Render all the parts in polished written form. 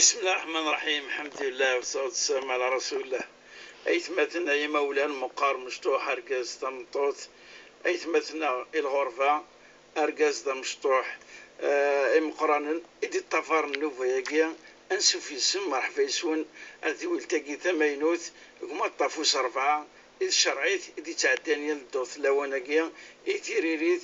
بسم الله الرحمن الرحيم. الحمد لله والصلاة والسلام على رسول الله. أيتمتنا يا مولانا مقار مشطوح أرقاز تمطوط، أيتمتنا الغرفة أرقاز مشطوح مقرانا إدي الطفار النوفياكيا أنسو في السم مرحبا يسون أذي ولتاكي ثمينوث كما طافوس 4 إذ شرعيت إدي تعداني الدوث لواناكيا إثيريريث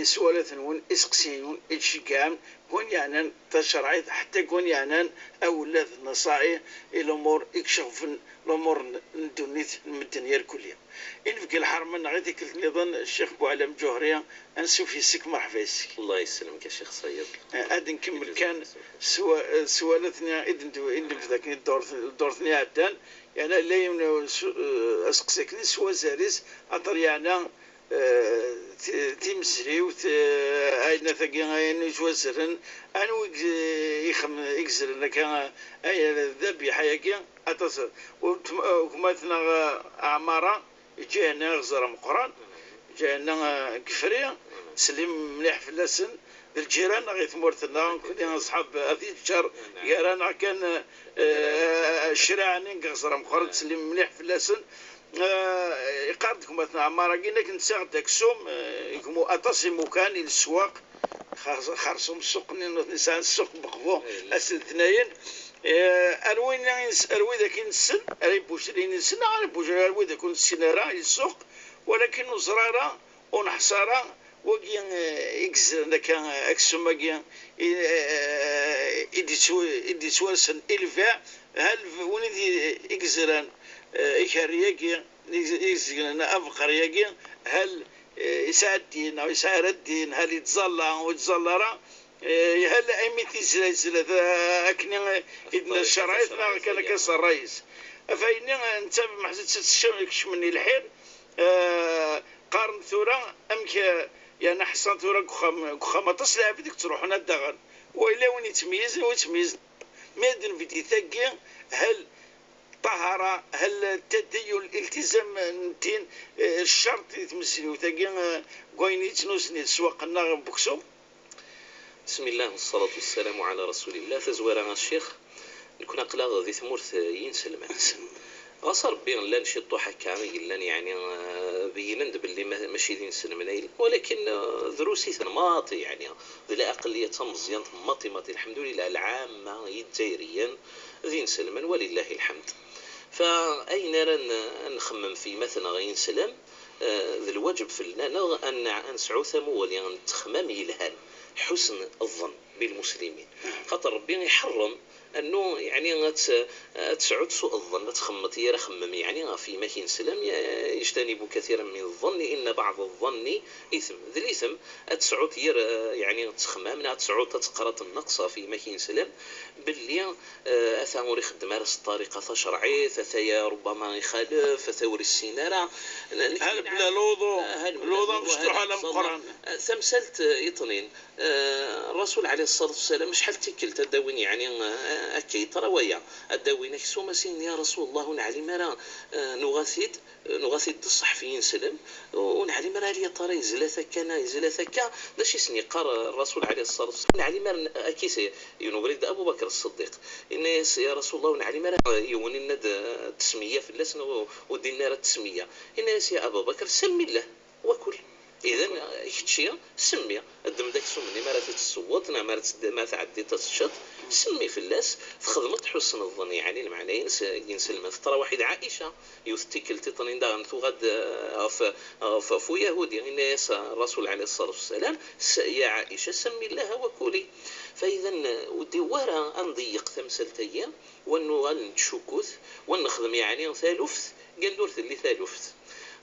سوالات نون إسقسيون إتشكام كون يعني تشرعيت حتى كون يعني أولاد نصائح الأمور يكشف الأمور ندونيت الدنيا الكلية. إن في الحرم نغيتي كلت نظن الشيخ بوعلم جوهرية أنسو في سك مرحبا يسك. الله يسلمك يا شيخ صيد. هذا نكمل كان سوالتنا إذن في ذاك الدورثني عدان يعني لا يمنع أسقسيكني سوا زاريس أطر يعني تيمسري أين ثقي أين يتوزرن أنو يكسرن كان أي ذبي حياكي أتصل وكماتنا أعمارا جانا غزر مقران جانا كفري سليم مليح في اللسن الجيران غيث مورتنا كنا أصحاب هذه الشهر جيران كان شراعني غزر مقران سليم مليح في اللسن يقعدكم مثلا عمارة قلنا كنت ساعدك سوم يكمو أتصموا كان السواق خرصهم السوق نسان السوق بقفو أسل ثنين أروي ذاك السن أري بوشرين السن أري بوشرين أروي ذاك السنارة السوق ولكن زرارة ونحصارة وقيا يكسر ذاك أكسوم وقيا إدي سوالسن إلفا هل وني يكسران إخاريكي يزغنا أفقريكي هل يساعد الدين أو يساعد الدين هل يتظلى أو يتظلى هل أميتي زلزلة أكني إذن الشرعية كان كسر الرئيس فإني أنت محزد تشمش مني الحين قارن ثورة أمك يعني حصان ثورة كخامة تصلع بدك تروح هنا الدغن وإلا وين يتميز مادن في ثقي هل طهارة هل التدين الالتزام نتين الشرط يتمثلوا ثقي قوينيت نوسني سواق النغم بكسو. بسم الله والصلاة والسلام على رسول الله. تزوار الشيخ نكون أقلاغ ذي ثمورث ينسلم غصر بين لان شطو حكامي لان يعني بينند باللي ماشي ذي نسلم ولكن دروسي ثنماطي يعني ذي أقلية مزيان ماطي الحمد لله العامة يتجيريا ذي نسلم ولله الحمد. فأين نخمم في مثلا غين سلام ذي الواجب في لنا أن نسعو ثمول يعني تخمام يلهان حسن الظن بالمسلمين خاطر ربي يحرم أنه يعني تسعود سوء الظن تخمط يرخمم يعني في مكين سلام يجتنب كثيرا من الظن إن بعض الظن إثم ذي الإثم تسعود يعني تخمام تسعود تقرأ النقص في مكين سلام باللي أثامور يخدم مارس الطريقة شرعية ثثايا ربما يخالف ثور السينارة هل بلا لوضو مفتوح على القرآن ثمثلت يطنين الرسول عليه الصلاة والسلام مش حال تكلت الدوين يعني أكيد رواية الدوين يكسو مسين يا رسول الله ونعلم أنا نغاثيد الصحفيين سلم ونعلم أنا لي ترى يزلثك باش يسني قرأ الرسول عليه الصلاة والسلام نعلم أكيس ينبرد أبو بكر الصديق إن يا رسول الله ونعلم أنا يوم الند التسمية في اللسن ودينا التسمية إن يا أبو بكر سمي الله وكل إذا شيء سمي الدم داك سمني ما رات تصوت ما تعدي تشط سمي في اللاس خدمت حسن الظن يعني المعنى ينسلم ترى واحد عائشة يستكل تطنين داغن ثو غد فو يهودي الناس الرسول عليه الصلاة والسلام يا عائشة سمي الله وكولي. فإذا ودي ورا نضيق ثمثلتين وانو نشكوث ونخدم يعني ثالث قال دورث اللي ثالث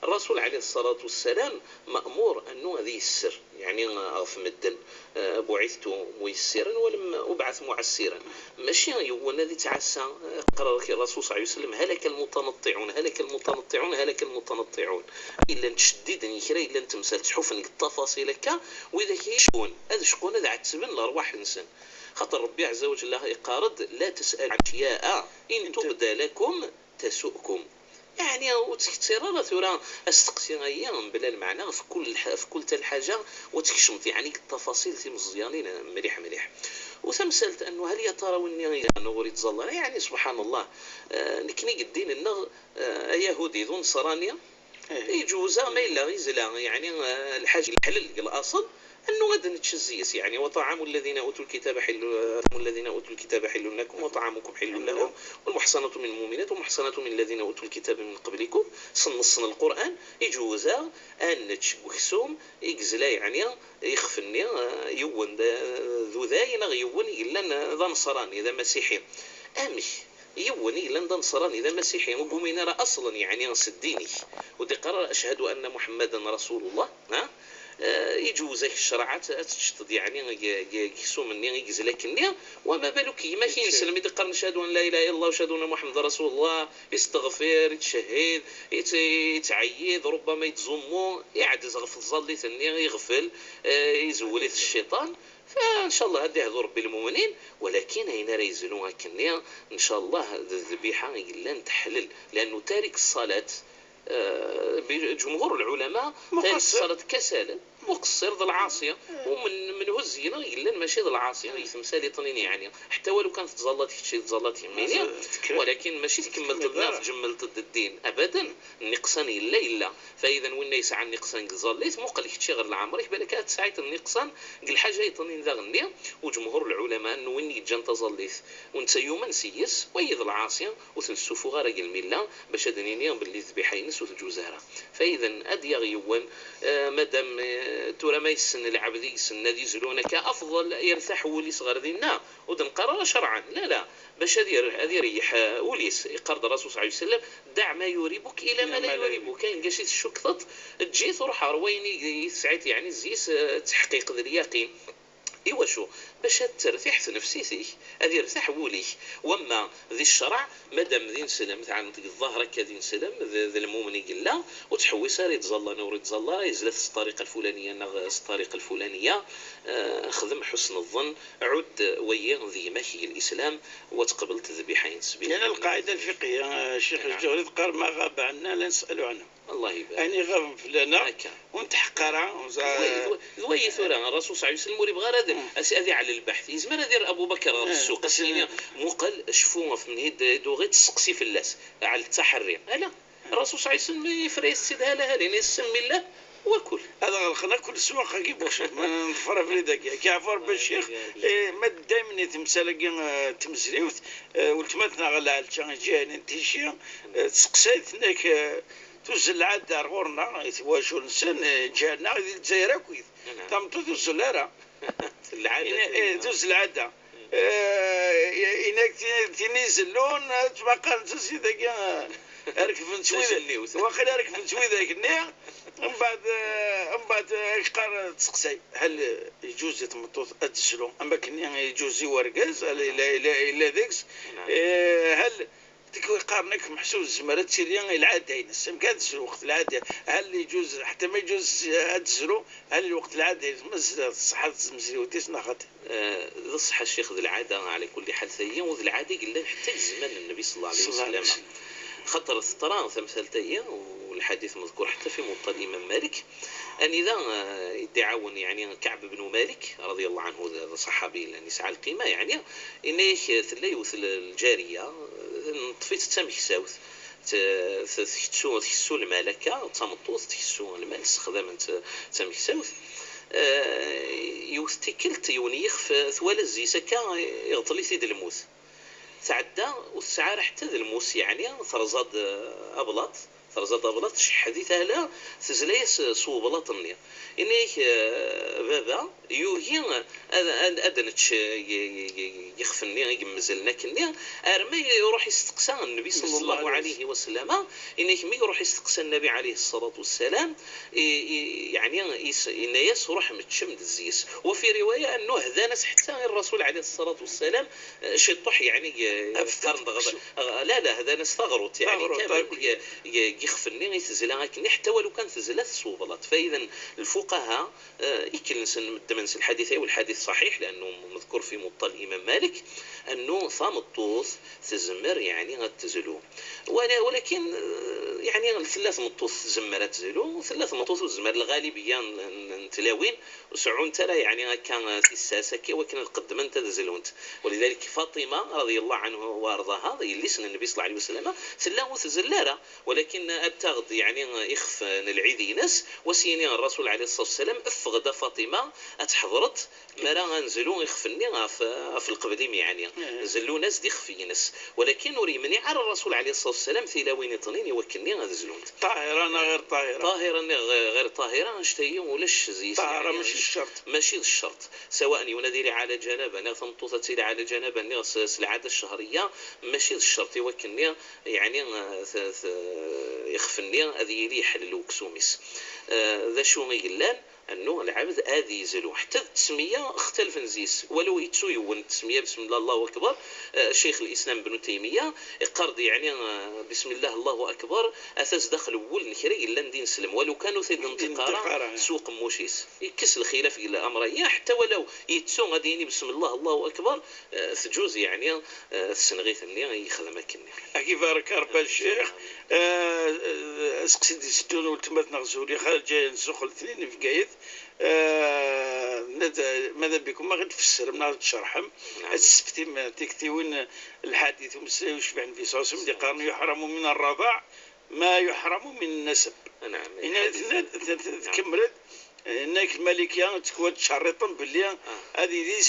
الرسول عليه الصلاة والسلام مأمور أنه هذه السر يعني أغف مدن بعثت ميسرا ولم أبعث معسرا ماشي يوانا ذي تعسى قرر الرسول صلى الله عليه وسلم هلك المتنطعون إلا نشددني كرا إلا نتمثل تحوفني التفاصيل وإذا كيشون هذا شكون هذا عتسبن لأرواح الإنسان خاطر ربي عز وجل يقارض لا تسأل أشياء إن تبدى لكم تسؤكم يعني وتكثر ثورة استقسي ايام بلا المعنى في كل تال حاجه وتكشمت يعني التفاصيل تي مزيانين مليح. وتمثلت انه هل يا ترى واني نوري تظل يعني سبحان الله. نكني قدين انه يهودي ذو نصرانيه يجوزها ما إلا غيزلا يعني الحاجة الحلل الأصل أنه غدا نتشزيس يعني وطعام الذين أوتوا الكتاب حل لكم وطعامكم حل لهم والمحصنة من المؤمنات والمحصنة من الذين أوتوا الكتاب من قبلكم صن القرآن يجوزها أن نتشوكسوم يجزلا يعني يخفني يون ذو ذاين يون إلا ذا نصراني ذا مسيحي أمي يوني لن نصراني إذا مسيحي وقومين رأى أصلا يعني نصديني ودي قرر أشهد أن محمدا رسول الله يجوزك الشرعات تشتد يعني يكسوم مني يجزلكني وما بالك ما كاين سلم يدقر نشهد ان لا اله الا الله وشهد ان محمد رسول الله يستغفر يتشهد يتعيد ربما يتزمو يعدز غفل ظلي ثاني يغفل يزولي الشيطان فان شاء الله هدي هذو ربي المؤمنين ولكن هنا ريزلوها كنيا ان شاء الله الذبيحه لن تحلل لانه تارك الصلاه بجمهور العلماء تارك الصلاه كسالا مقصر ذا العاصيه ومن هزينا الا ماشي ذا العاصيه يتمثال طنين يعني حتى ولو كانت تزلط شي تزلط يميني ولكن ماشي تكملت الناس جملت الدين ابدا النقصان الا فاذا وين يسعى النقصان زليت مو قال لك شي غير العمر بالك ساعه النقصان قال حاجه يطنين ذا غنيه وجمهور العلماء انه وين يجان تزليت وانت يوما سيس ويذ العاصيه وتلسفو غير المله باش دنينيا باللي ذبيحين سوت الجزاره فاذا ادي غيوان مادام ترى ما يسن العبد يسن يزلونك افضل يرتاح ولي صغر دينا ودنقرر شرعا لا باش هذه ريح وليس يقرض الرسول صلى الله عليه وسلم دع ما يريبك الى ما لا يريبك كاين قاشي الشكطط تجي تروح رويني ساعات يعني زيس تحقيق ذا اليقين ايوا شو باش ترتاح في نفسيتك هذه يرتاح وليك واما ذي الشرع مادام ذي نسلم تاع الظاهر كذي نسلم ذي المؤمن قلا وتحوي سار يتزلا نور يتزلا يزلف الطريقه الفلانيه نغ الطريقه الفلانيه خدم حسن الظن عد ويا ذي ماشي الاسلام وتقبل الذبيحين سبيل يعني القاعده الفقهيه الشيخ الجوهري قال ما غاب عنا لا نسالوا عنه الله يبارك يعني غاب فلانه ونتحقرها ذوي ثورة الرسول صلى الله عليه وسلم يبغى هذه على البحث يزمر هذه ابو بكر السوق سيني مو قال شفوه من هيد دوغي تسقسي في اللاس على التحري لا الرسول صلى الله عليه وسلم يفريس سيدها لها لين يسمي الله وكل هذا خلينا كل سواق كيبوش ما نفر في ذاك كيعفر بالشيخ ما دائما تمثال تمزريوت ولتمتنا على الجهه نتيشي تسقسيت هناك توزل العادة غورنا يتواجهوا الإنسان جانا الجزائر كويس تم توزل العادة العادة توزل العادة إنك تنزلون تبقى تسي ذاك أركب نسوي وخلي أركب نسوي ذاك النية من بعد إشقار تسقسي هل يجوز يتمطوط أتسلو أما كنيا يجوز يورقز إلا ذيكس هل قارنك محسوس زمرات سيريان العاده السم كادس وقت العاده هل يجوز حتى ما يجوز ادزرو هل الوقت العاده مزل الصحه المزري وديس ناخذ الصحه الشيخ ذي العاده على كل حال ثانيه وذي العاده قلنا حتى زمان النبي صلى الله عليه وسلم خطر الثرى ثمثال تايا والحديث مذكور حتى في موطأ الامام مالك ان اذا يدعون يعني كعب بن مالك رضي الله عنه هذا صحابي النساء القيمه يعني انه ثلي الجاريه طفيت تسامح ساوث تحسو الملكة تمطوث تحسو المال استخدام تسامح ساوث يوستيكلت يونيخ ثوال الزيسكا يغطلي سيد الموس تعدى والسعار حتى ذا الموس يعني ثرزاد أبلاط حديثها لا تزليس صوب لاطنية إنك بابا يوهي أدنتش يخفني يمزلنا كني أرمي يروح يستقسى النبي صلى الله عليه وسلم إنك مي يروح يستقسى النبي عليه الصلاة والسلام يعني إن يروح متشمد الزيس وفي رواية أنه هذا حتى الرسول عليه الصلاة والسلام شطح يعني لا هذا ناس ثغرت يعني كامل يخفني يتزلا كني حتى ولو كان تزلات صوبلات فإذا الفقهاء يكلسن تمنس الحديث والحديث صحيح لأنه مذكور في موطأ الإمام مالك أنه ثام الطوث تزمر يعني غتزلو، ولكن يعني ثلاث مطوث تزمر تزلو وثلاث مطوث تزمر الغالبية نتلاوين وسعون ترى يعني كان الساسة كي وكان القدم انت تزلونت. ولذلك فاطمة رضي الله عنه وارضاها اللي سن النبي صلى الله عليه وسلم سلاو تزلارة، ولكن التغض يعني يخف العيدي ناس وسيني الرسول عليه الصلاة والسلام افغد فاطمة اتحضرت مرا غنزلو يخفني في القبديم يعني زلو ناس دي خفي ناس، ولكن نوري مني على الرسول عليه الصلاة والسلام في لاوين طنين يوكلني غنزلون طاهرة غير طاهرة، طاهرة غير طاهرة نشتهي ولاش زي طاهرة يعني ماشي الشرط، ماشي الشرط، سواء ينادي على جنابه نغ ثمطوثة على جنابه نغ العادة الشهرية ماشي الشرط يوكلني يعني يخفني هذه لي حل وكسوميس ذا شو يقلان انه العبد هذه يزلو حتى التسميه اختلف نزيس ولو يتسو يون التسميه بسم الله الله اكبر. شيخ الاسلام ابن تيميه يقرض يعني بسم الله الله اكبر اساس دخل اول نكري الا ندين سلم ولو كانوا ثيد انتقاره سوق موشيس يكس الخلاف الى امريه حتى ولو يتسو غاديني بسم الله الله اكبر تجوز يعني السنغيث اني يخدمك كيف راك ربا الشيخ اسقسي ستون ولتمات نغزولي خارج جاي نسوق الاثنين في قايد ماذا بكم ما غتفسر من غادي تشرحهم السبتي ما تكتيون الحديث ومسلي وشبع النبي صلى الله عليه وسلم قالوا يحرم من الرضاع ما يحرم من النسب. نعم تكملت هناك الملكيه تكون تشرطا باللي هذه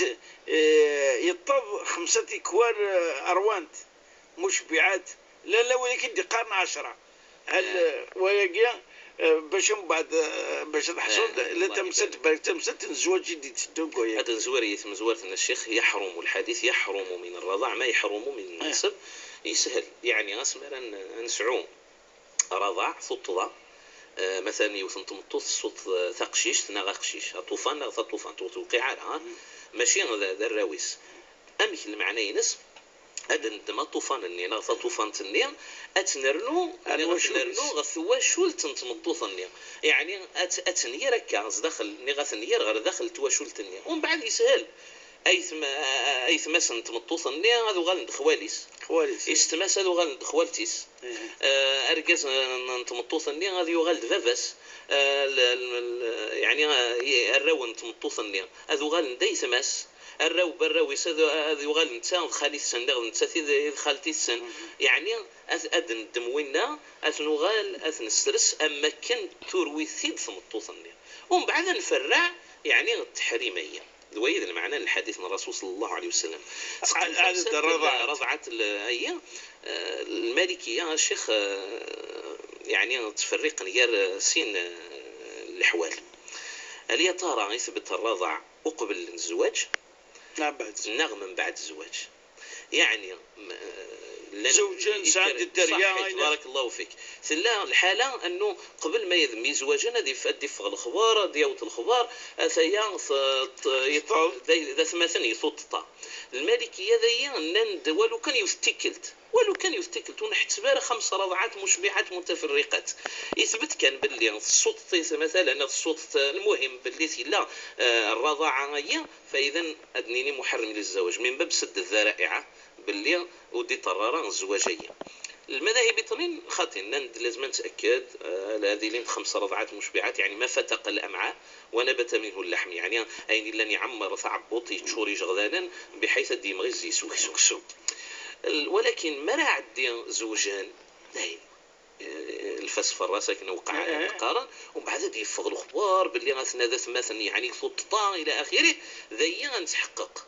يطب 5 اكوار اروانت مشبعات لا ولكن دي قرن 10 هل ويقيا باش من بعد باش تحصل لا تمست الزواج جديد تدوقوا هذا زواري مزوارة الشيخ يحرم الحديث يحرم من الرضاع ما يحرم من النسب يسهل يعني اسمر نسعوم رضاع صوت مثلا يوثنتم الطوث صوت ثقشيش تناغ قشيش طوفان ناغ طوفان توقع ها ماشي هذا الراويس امك المعنى ينس هذا ندما طوفان النيا ناغ طوفان النيا اتنرنو غثوا شول تنطوث النيا يعني اتنيا ركاز داخل نغاث النيا غير داخل تواشول النيا ومن بعد يسهل ايثما سنت مطوث النيا هذو غال خواليس يستماس هذو غال خوالتيس ارجز نتمطوث النيا هذو يغال فافاس يعني الراو نتمطوث النيا هذو غال ديثماس الراو بالراويس هذو غال نتا خالي السندغ نتا في خالتي السن يعني أدن الدموينا أثنغال أثنسترس أما كان تروي ثيد ثمطوث النيا ومن بعد نفرع يعني التحريمية دويد المعنى الحديث من الرسول صلى الله عليه وسلم رضعت هي المالكية الشيخ يعني تفرق غير سين الأحوال هل يا ترى يثبت الرضع قبل الزواج من بعد الزواج يعني زوجين سعد الدريا بارك الله فيك ثلا الحالة أنه قبل ما يذمي زواجنا دي فأدفغ الخبار ديوت الخبار أثيا ذا ثمثن يثوططا المالكية ذي نند ولو كان يفتكلت ونحتبار 5 رضعات مشبعات متفرقات يثبت كان باللي الصوت مثلا الصوت المهم باللي لا الرضاعة هي فإذا أدنيني محرم للزواج من باب سد الذرائع باللي ودي طرارة الزواجية. المذاهب اثنين خاطئين لازم نتأكد هذه لين 5 رضعات مشبعات يعني ما فتق الأمعاء ونبت منه اللحم يعني أين لن يعمر ثعبط يتشوري جغدانا بحيث الدماغ يسوق ولكن ما راه عندي زوجان الفسفر راسك نوقع القرن ومن بعد يفغ الخبار باللي غاثنا مثلا يعني سلطة الى اخره ذي غنتحقق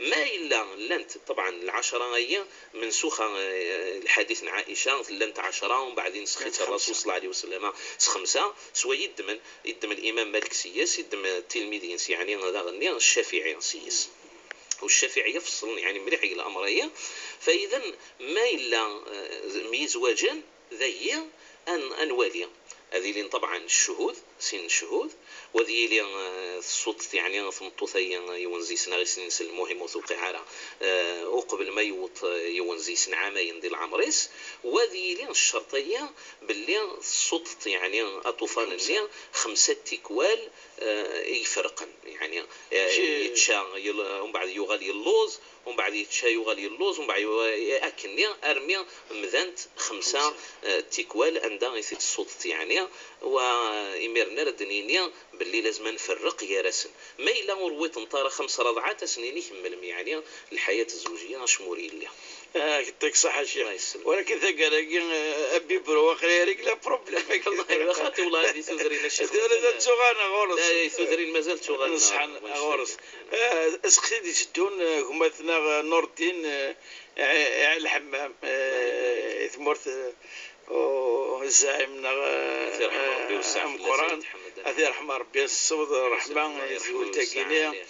ما الا لنت طبعا ال10 هي منسوخه الحديث عائشه لنت 10 ومن بعد نسخت الرسول صلى الله عليه وسلم 5 سوا يدم الامام مالك سياس يدم التلميذين يعني هذا غني الشافعي سياس والشافعي يفصل يعني مليح الامريه فاذا ما الا ميزواجا ذي ان والي هذه لين طبعا الشهود سن الشهود وذي لين الصوت يعني ثمطوثي يونزي سنا سن المهم وثوقي على وقبل ما يوط يونزي سن عامين ديال العمريس وذي لين الشرطيه باللي الصوت يعني اطوفان اللي 5 تكوال يفرقن يعني يتشا ومن بعد يغالي اللوز ومن بعد يتشا يغالي اللوز ومن بعد ياكلني ارمي مذنت 5 تكوال عندها يثيت الصوت يعني وإميرنا ردنينيا باللي لازم نفرق يا رسن ما إلا ورويت نطار 5 رضعات سنين يكمل يعني الحياة الزوجية شموري لها يعطيك الصحة شيخ ولكن ذا قال أبي برو خيرك لا بروبليم والله خاطي والله هذه ثودرين الشيخ لا تشوغانا غورس لا ثودرين مازال تشوغانا نصحن غورس اسقسيدي شدون هما نور الدين الحمام ثمرت الزعيمنا القرآن هذه رحمة ربي الصوت رحمة يقول تاكينيا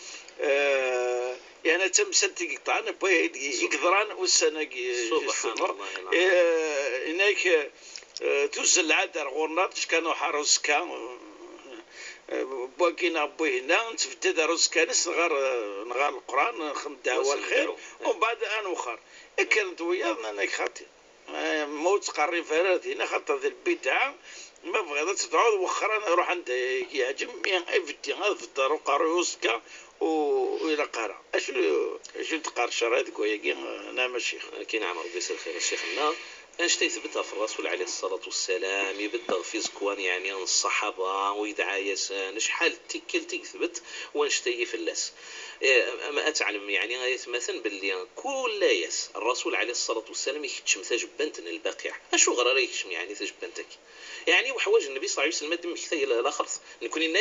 يعني تمسنتي قطعنا بوي يقدران والسنة سبحان الله هناك توزن العادة غورنات كانوا حارس كان بوكينا بوي هنا نتفدد روس كانس نغار القرآن دعوة الخير ومن بعد أنا وخر كانت ويانا أنا خاطي موت قري فرات هنا خاطر ذي البدعة ما بغيت تعود وخر أنا أروح عند يعجب يفتي هذا في الدار وقروسكا وإلى قارة أشو تقار شرائط كويا أنا ماشي كي نعم ربي يسر خير الشيخ النار اش تيثبتها في الرسول عليه الصلاة والسلام يبدأ في زكوان يعني الصحابة ويدعى يسان شحال تكل تثبت وانش تيفلس ما أتعلم يعني غاية مثلا باللي كل يس الرسول عليه الصلاة والسلام يكتشم تجبنت الباقيع أشو غرار يكتشم يعني تجبنتك يعني وحواج النبي صلى الله عليه وسلم دم كثير لا خرص نكون إن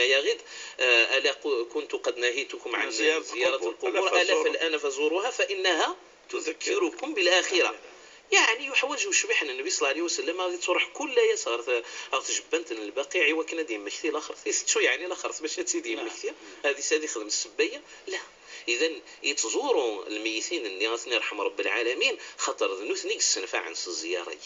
يغد ألا كنت قد نهيتكم عن زيارة القبور ألا فالآن فزوروها فإنها تذكركم بالآخرة يعني يحوج وشبح ان النبي صلى الله عليه وسلم هذه تصرح كل يسار تجبنت البقيع وكنا ديما مكثي الاخر شو يعني الاخر باش تسيدي مكثي هذه سادي خدم السبيه لا اذا يتزوروا الميتين اللي غاثني يرحم رب العالمين خاطر نثني السنفع عن الزياره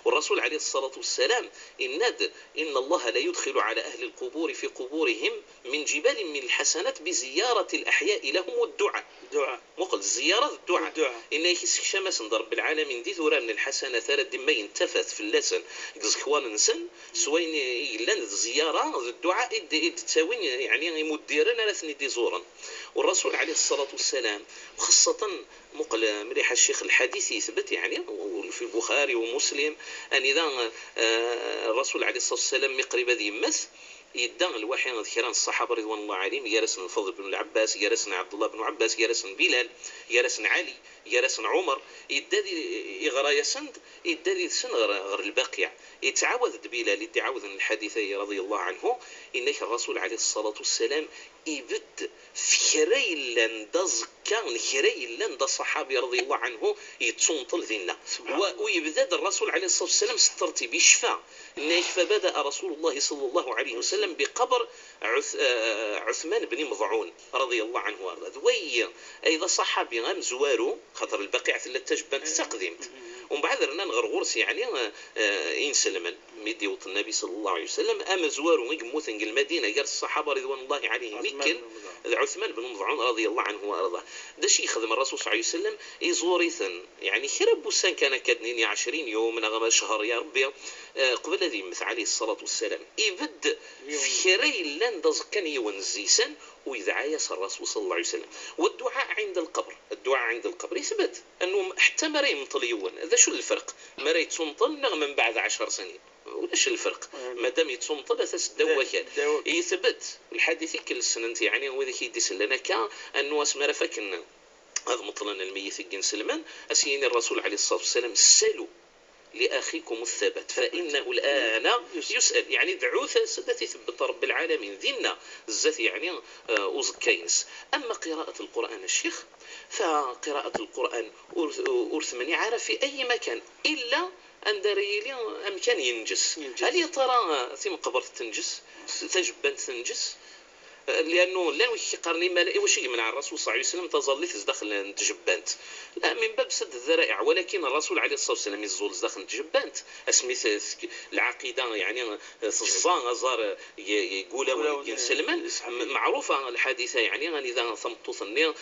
والرسول عليه الصلاة والسلام إن الله لا يدخل على أهل القبور في قبورهم من جبال من الحسنات بزيارة الأحياء لهم والدعاء مقل الزيارة الدعاء إن يكسك شمس رب العالمين دي ثورة من الحسنات رد ما ينتفث في اللسن يقزخوان نسن سوين إلا الزيارة الدعاء تساوين يعني يمديرن لثني دي زورا والرسول عليه الصلاة والسلام خاصة مقل مريح الشيخ الحديث يثبت يعني في البخاري ومسلم أن إذا الرسول عليه الصلاة والسلام مقرب ذي مس يدان الوحي ذكران الصحابة رضوان الله عليهم يرسن الفضل بن العباس يرسن عبد الله بن عباس يرسن بلال يرسن علي يرسن عمر يدادي يغرى يسند يدادي سن غر الباقيع يتعاوذ بلال يتعاوذ الحديثي رضي الله عنه إنك الرسول عليه الصلاة والسلام يبد فكري كان خيري لند الصحابي رضي الله عنه يتصنطل ذينا ويبدأ الرسول عليه الصلاة والسلام سترتيب يشفى فبدأ رسول الله صلى الله عليه وسلم بقبر عثمان بن مضعون رضي الله عنه وارضاه ذوي أيضا صحابي غام زوارو خاطر البقيع ثلاثة جبان تقدمت ومن بعد رنا نغرغورس يعني ينسلمن ميدي وط النبي صلى الله عليه وسلم أما زوارو يقموثن المدينة قال الصحابة رضوان الله عليهم ميكل عثمان بن مضعون رضي الله عنه وارضاه ده شيء خدم الرسول صلى الله عليه وسلم يزوريثن يعني خرب بوسان كان كدنين 20 يوم من غما شهر يا ربي قبل ذي مثل عليه الصلاة والسلام يبد في خيري لندز كان يونزيسن وإذا عايس الرسول صلى الله عليه وسلم والدعاء عند القبر يثبت أنه حتى مري مطليون هذا شو الفرق مري تسنطل من بعد 10 سنين ولاش الفرق ما دام يتصنطل اساس الدواء كان يثبت الحديث كل السنه يعني هو ذاك يدس لنا كان انه اسمر فكن هذا مطلنا الميت الجن سلمان اسين الرسول عليه الصلاه والسلام سلوا لأخيكم الثبت فإنه الآن يسأل يعني دعوث سدت يثبت رب العالمين ذينا الزث يعني أوزكينس أما قراءة القرآن الشيخ فقراءة القرآن أرث من يعرف في أي مكان إلا أن دريلي أمكان ينجس هل يا ترى ثم قبرت تنجس تجبن تنجس لانه لا واش يقارني مال واش يمنع الرسول صلى الله عليه وسلم تظل تدخل تجبانت، لا من باب سد الذرائع. ولكن الرسول عليه الصلاه والسلام يزول داخل تجبانت اسميت العقيده يعني الزان ازار يقول سلمان معروفه الحادثه يعني غادي اذا ثمطو ثني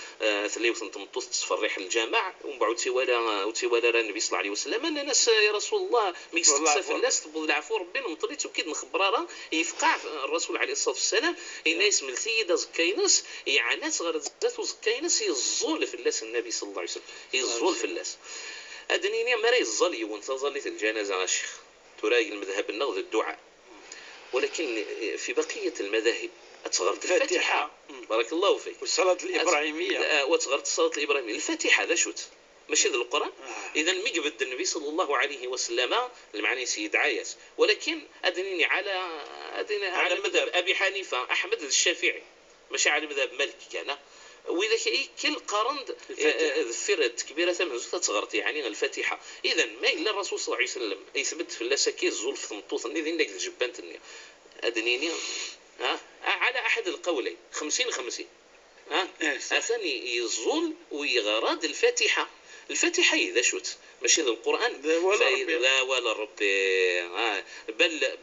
ثليو ثمطو تفرح الجامع ومن بعد تيوالا النبي صلى الله عليه وسلم ان الناس يا رسول الله مي يستقصى الناس تبغى العفو ربي مطريت وكيد نخبرها يفقع الرسول عليه الصلاه والسلام الناس من السيده زكاينس يعنات غير ذات زكاينس يزول في الناس النبي صلى الله عليه وسلم يزول في الناس ادنيني ما يزال يوم تظلت الجنازه الشيخ تراي المذهب النغض الدعاء. ولكن في بقيه المذاهب أتغرد الفاتحة بارك الله فيك والصلاة الإبراهيمية وتغرد الصلاة الإبراهيمية الفاتحة لا شوت ماشي ذا القرآن. إذا مقبد النبي صلى الله عليه وسلم المعني سيد عايس. ولكن أدنيني على مذهب أبي حنيفة أحمد الشافعي ماشي على مذهب مالك كان وإذا كل قرند ذفرت كبيرة من تغرت يعني الفاتحة. إذا ما إلا الرسول صلى الله عليه وسلم يثبت في اللاسكي الزلف ثمطوط ذي نقد الجبان تنيا أدنيني على أحد القولين 50-50 أثني يزول ويغرد الفاتحة إذا شوت ماشي ذا القرآن لا ولا ربي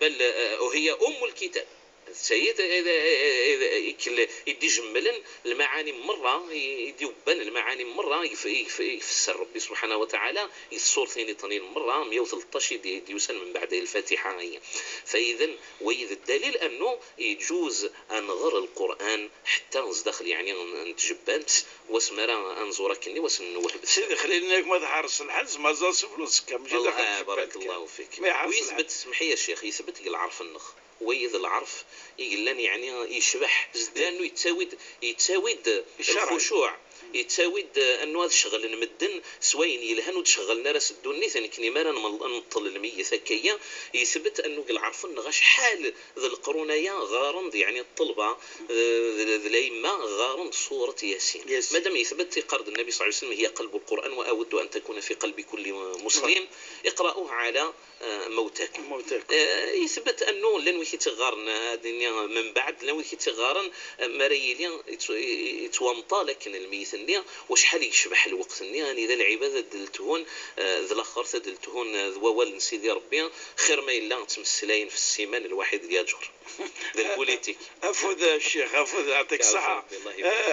بل وهي أم الكتاب السيد إذا يدي جملا المعاني مرة يدي بان المعاني مرة يفسر ربي سبحانه وتعالى الصور ثاني طنين مرة 113 يسن من بعد الفاتحة هي. فإذا وإذا الدليل أنه يجوز أن غر القرآن حتى نزدخل يعني نتجبنت واسمرا أنزورك إني وسنوهب سيدي خلينا ما تحرص الحز ما زال فلوسك بارك الله فيك. ويثبت سمحي يا شيخ يثبت العرف النخ ويذ العرف يقول يعني يشبح لانه يتساود الخشوع يتساود انه هذا الشغل نمدن سوين يلهن وتشغلنا راس الدنيا ثاني كني ما نطل المية ثكيه يثبت انه العرف غاش حال ذا القرونيه غارند يعني الطلبه الائمه غارند سوره ياسين مادام يثبت قرض النبي صلى الله عليه وسلم هي قلب القران واود ان تكون في قلب كل مسلم اقرأوه على موتاكم يثبت انه لن ويكي تغارنا الدنيا من بعد لن ويكي تغارن مريلين يتوامطا لكن الميثنيا وشحال يشبح الوقت يعني ذا العباده دلتهون ذا الاخر دلتهون ذوال سيدي ربي خير ما الا تمسلاين في السيمان الواحد ياجر ذا البوليتيك افوذ الشيخ افوذ يعطيك الصحه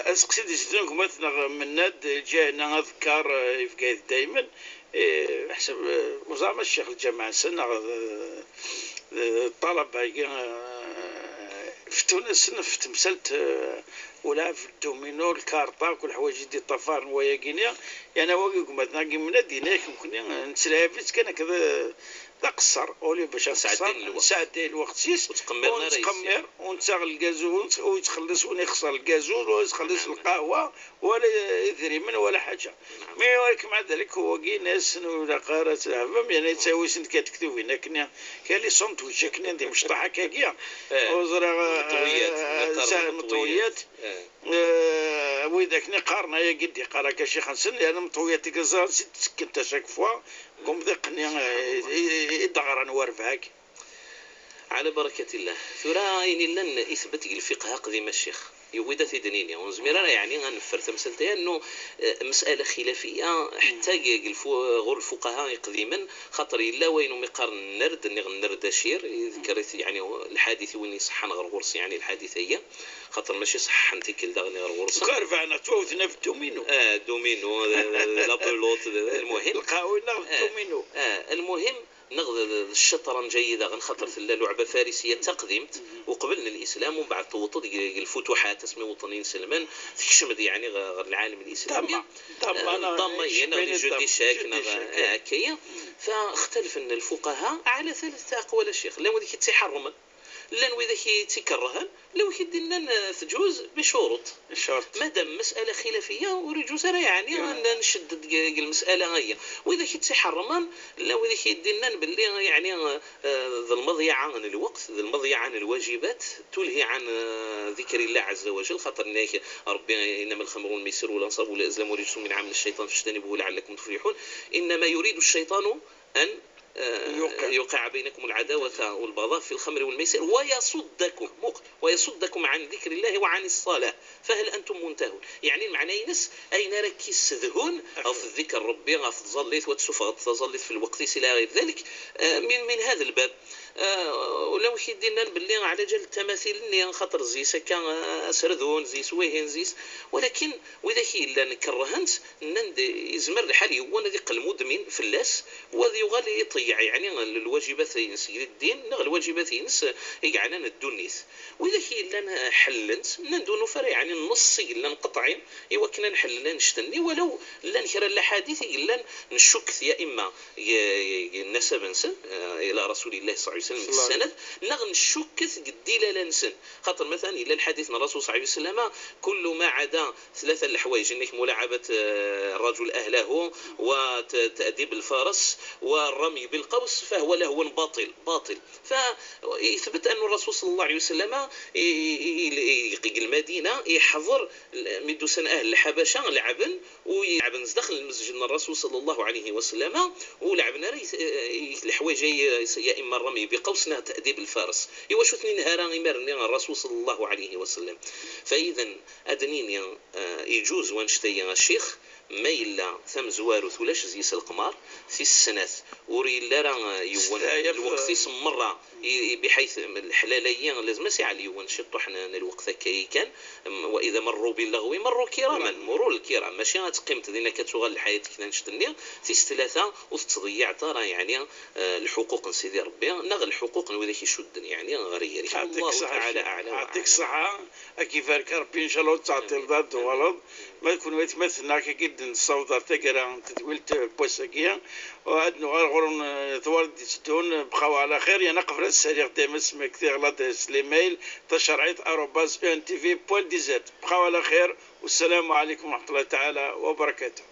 اسقسيد جدونكم مثلا من ناد جانا اذكار يفقايد دائما حسب وزعما الشيخ الجامعة سنة الطلبة في تونس في تمثلت ولا في الدومينو الكارطة وكل حوايج دي طفار ويا كينيا يعني واقيكم مثلا من ديناك ممكن نتسلافيت كان كذا قصر اولي باش نساعدين الوقت سيس ونتقمر ونتساغ الكازول ويتخلص ونخسر الكازول ويتخلص القهوه ولا يدري من ولا حاجه مي ولكن مع ذلك هو كي ناس ولا قارات العفام يعني تساوي سنت كتكتب هنا كنا كان لي ساندويتش كنا ندير مشطحه كاكيا وزرا مطويات وإذا كنا قارنا يا قدي قارا كشي 50 لأن مطويات كزار سكنت شاك فوا قوم ذقني يدغر نورفهاك على بركة الله ثراين لن إثبت الفقه قديم الشيخ يويدا في دنينيا ونزميرا يعني غنفر تمثلتها انه مساله خلافيه حتى غور الفقهاء قديما خاطر الا وين مقارن النرد النرد شير ذكرت يعني الحادث وين يصح غرغرس يعني الحادثيه خاطر ماشي صح انت كل دغني غرغرس كارف انا توثنا في الدومينو دومينو لا بلوط المهم القاوي الدومينو المهم نغض الشطرنج جيدة غنخطر في اللعبة فارسية تقدمت وقبلنا الإسلام ومن بعد توطد الفتوحات اسمه وطنين سلمان تكشمد يعني العالم الإسلامي ضم هنا جدي شاكنا كيا فاختلف أن الفقهاء على 3 أقوال الشيخ لا وديك تحرما لان وإذا كيتكرهن لو كيدينا تجوز بشروط مادام مسألة خلافية ورجوز يعني نشدد المسألة هي وإذا كيتحرمان لو إذا كيدينا باللي يعني ذا المضيعة عن الوقت ذا المضيعة عن الواجبات تلهي عن ذكر الله عز وجل خاطر ربي إنما الخمر والميسر والأنصاب والأزلام ورجس من عمل الشيطان فاجتنبوه لعلكم تفلحون إنما يريد الشيطان أن يوقع بينكم العداوة والبغضاء في الخمر والميسر ويصدكم عن ذكر الله وعن الصلاة فهل أنتم منتهون. يعني المعنى ينس أين راكي السذهون أو في الذكر ربي غتظليت وتسوف تظليت في الوقت إلى غير ذلك. من هذا الباب ولو كيدينا باللي على جال التماثيل اللي خاطر زيس كان سردون زيس وين زيس، ولكن واذا كي الا نكرهنت نند يزمر الحال هو نذيق المدمن فلاس وذي يغالي يطيع يعني الواجبات سيد الدين نغ الواجبات ينس يقعنا ندونيس. واذا كي الا حلنت ندونو فرع يعني النص الا نقطعين ايوا كنا نحل نشتني ولو لا نكر الاحاديث الا نشك يا اما النسب الى رسول الله صلى الله عليه وسلم السند نغ نشكث قدي لا نسن خاطر مثلا الى الحديث من الرسول صلى الله عليه وسلم كل ما عدا ثلاثه الحوايج انك ملاعبه الرجل اهله وتاديب الفرس والرمي بالقوس فهو لهو باطل. فيثبت ان الرسول صلى الله عليه وسلم المدينه يحضر مدوسن اهل الحبشه لعبن ويلعبن داخل المسجد الرسول صلى الله عليه وسلم ولعبنا الحوايج يا اما الرمي بقوسنا تاديب الفارس ايوا شو اثنين نهار يمرني الرسول صلى الله عليه وسلم. فاذا ادنين يجوز وانشتي الشيخ ما إلا ثم زوارو ثلاش زيس القمار في السنة وري لا راه يوان الوقت مرة بحيث الحلاليين لازم سي على يوان شطو حنا الوقت كي كان واذا مروا باللغو مروا كراما مرور الكرام ماشي غتقيم تدينا كتوغل الحياة كنا نشتني في ثلاثة وتضيع ترى يعني الحقوق سيدي ربي نغ الحقوق وذاك يشد يعني غير الله تعالى اعلم. يعطيك الصحة كيف ربي ان شاء الله تعطي ضد ولد ما يكون يتمثلنا كي الصوت تقرا تدولت بوسكيا وعندنا غير ثوارد يستون بقاو على خير يا نقفل السريع دائما اسمك كثير غلط ليميل تشرعيت @un.tv.dz بقاو على خير والسلام عليكم ورحمة الله تعالى وبركاته.